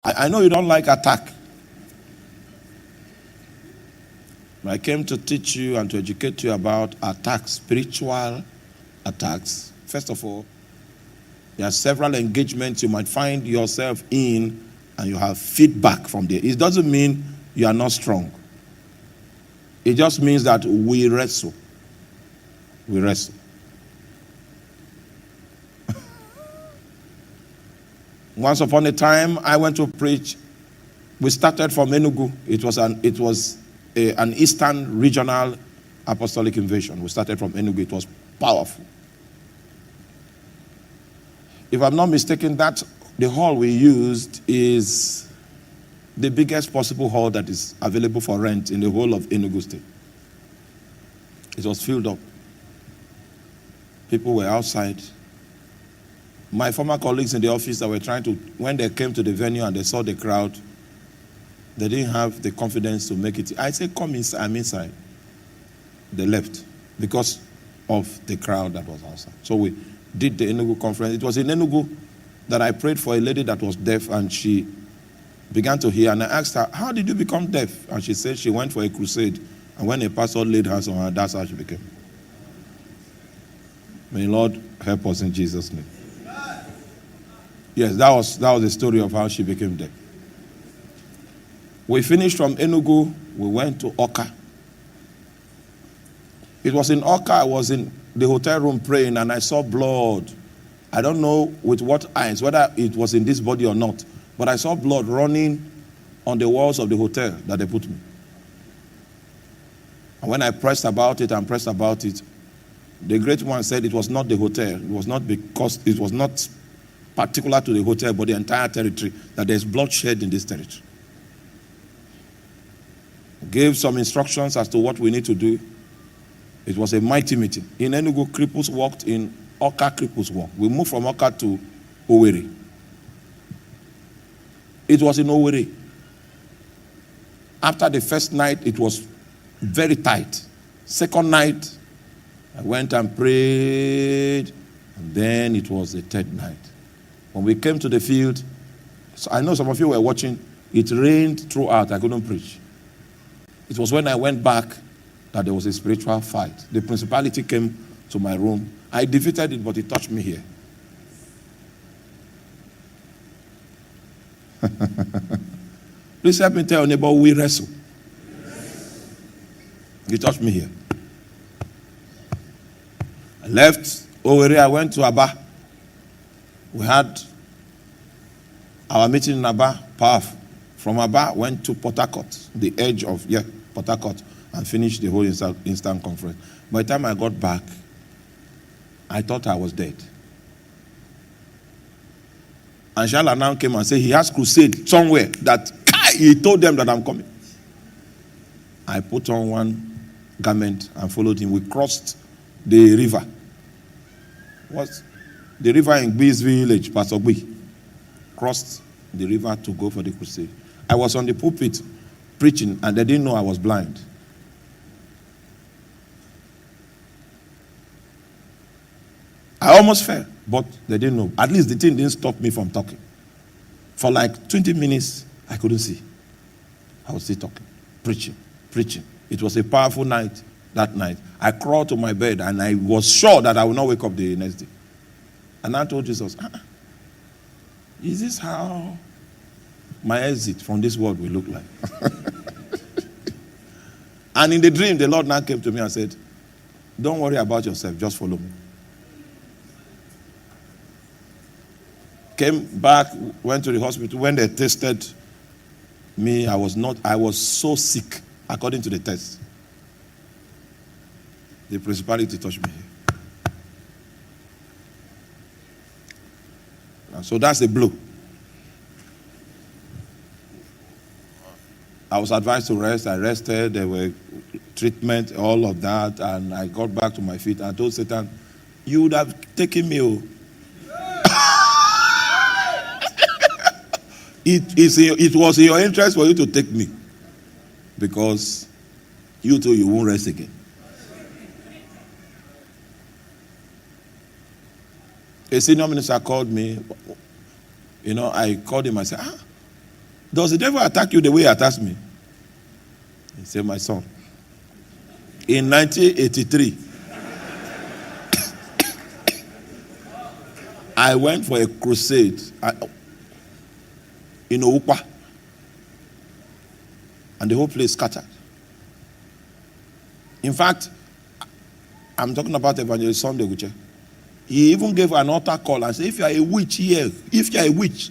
I know you don't like attack. I came to teach you and to educate you about attacks, spiritual attacks. First of all, there are several engagements you might find yourself in, and you have feedback from there. It doesn't mean you are not strong. It just means that we wrestle. We wrestle. Once upon a time, I went to preach. We started from Enugu. It was an Eastern regional apostolic invasion. We started from Enugu. It was powerful. If I'm not mistaken, the hall we used is the biggest possible hall that is available for rent in the whole of Enugu State. It was filled up. People were outside. My former colleagues in the office that were trying to, when they came to the venue and they saw the crowd, they didn't have the confidence to make it. I said, come inside. I'm inside. They left because of the crowd that was outside. So we did the Enugu conference. It was in Enugu that I prayed for a lady that was deaf, and she began to hear. And I asked her, how did you become deaf? And she said she went for a crusade, and when a pastor laid hands on her, that's how she became. May the Lord help us in Jesus' name. Yes, that was the story of how she became deaf. We finished from Enugu, we went to Oka. It was in Oka, I was in the hotel room praying, and I saw blood. I don't know with what eyes, whether it was in this body or not, but I saw blood running on the walls of the hotel that they put me. And when I pressed about it, the great one said it was not the hotel. It was not because it was not particular to the hotel, but the entire territory, that there's bloodshed in this territory. Gave some instructions as to what we need to do. It was a mighty meeting. In Enugu, cripples walked. In Oka, cripples walked. We moved from Oka to Owerri. It was in Owerri. After the first night, it was very tight. Second night, I went and prayed, and then it was the third night. When we came to the field, so I know some of you were watching, it rained throughout. I couldn't preach. It was when I went back that there was a spiritual fight. The principality came to my room. I defeated it, but it touched me here. Please help me tell your neighbor, we wrestle. It touched me here. I left Owerri, I went to Aba. We had our meeting in Aba, powerful. From Aba, went to Port Harcourt, the edge of, Port Harcourt, and finished the whole instant conference. By the time I got back, I thought I was dead. And Shala now came and said he has crusade somewhere that he told them that I'm coming. I put on one garment and followed him. We crossed the river. What's the river in Gbee's village, Pastor Gbee? Crossed the river to go for the crusade. I was on the pulpit preaching, and they didn't know I was blind. I almost fell, but they didn't know. At least the thing didn't stop me from talking. For like 20 minutes, I couldn't see. I was still talking, preaching. It was a powerful night that night. I crawled to my bed, and I was sure that I would not wake up the next day. And I told Jesus, is this how my exit from this world will look like? And in the dream, the Lord now came to me and said, don't worry about yourself, just follow me. Came back, went to the hospital. When they tested me, I was so sick, according to the test. The principality touched me here. And so that's a blow. I was advised to rest. I rested. There were treatment, all of that. And I got back to my feet. And I told Satan, you would have taken me. It was in your interest for you to take me. Because you too, you won't rest again. A senior minister called me. I called him. I said, Does the devil attack you the way he attacks me? He said, my son, in 1983, I went for a crusade in Oupa, and the whole place scattered. In fact, I'm talking about Evangelist Sunday Uche. He even gave an altar call and said, if you are a witch here, if you are a witch,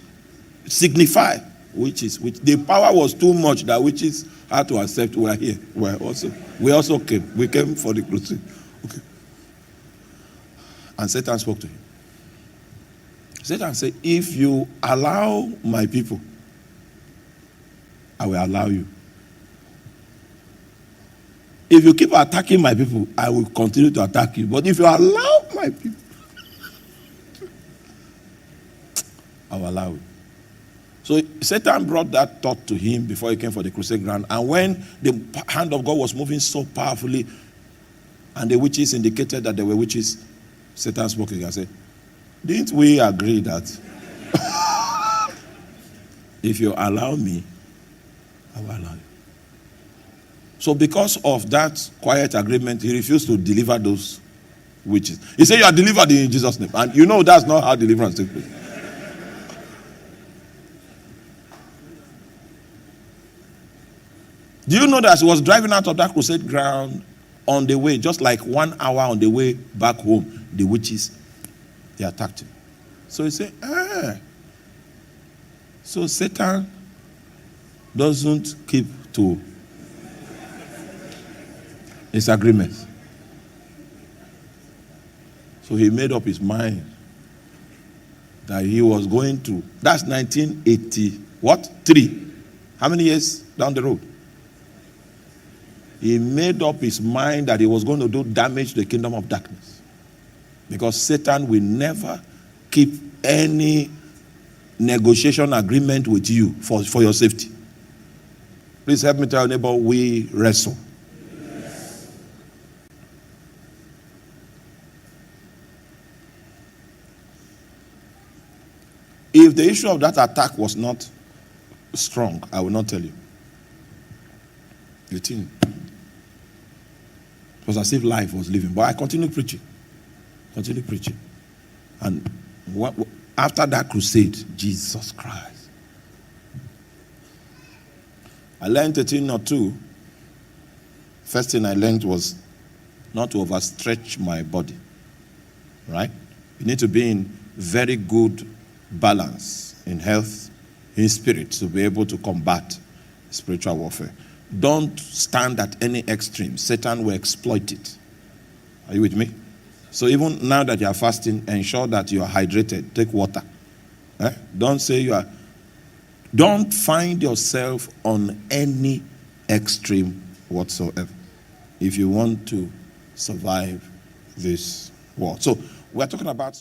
signify witches. Which the power was too much that witches had to accept. We are here. We also came. We came for the crusade. Okay. And Satan spoke to him. Satan said, if you allow my people, I will allow you. If you keep attacking my people, I will continue to attack you. But if you allow my people, I will allow you. So Satan brought that thought to him before he came for the crusade ground. And when the hand of God was moving so powerfully, and the witches indicated that they were witches, Satan spoke again and said, didn't we agree that if you allow me, I will allow you? So because of that quiet agreement, he refused to deliver those witches. He said, you are delivered in Jesus' name. And you know that's not how deliverance takes place. Do you know that as he was driving out of that crusade ground on the way, just like 1 hour on the way back home, the witches, they attacked him. So he said, so Satan doesn't keep to his agreements. So he made up his mind that he was going to, that's 1980, what? 3. How many years down the road? He made up his mind that he was going to do damage to the kingdom of darkness. Because Satan will never keep any negotiation agreement with you for your safety. Please help me tell your neighbor, we wrestle. Yes. If the issue of that attack was not strong, I will not tell you. You think? It was as if life was living. But I continued preaching. And after that crusade, Jesus Christ, I learned a thing or two. First thing I learned was not to overstretch my body. Right? You need to be in very good balance in health, in spirit, to be able to combat spiritual warfare. Don't stand at any extreme. Satan will exploit it. Are you with me? So even now that you are fasting, ensure that you are hydrated. Take water. Don't say you are. Don't find yourself on any extreme whatsoever if you want to survive this war. So we're talking about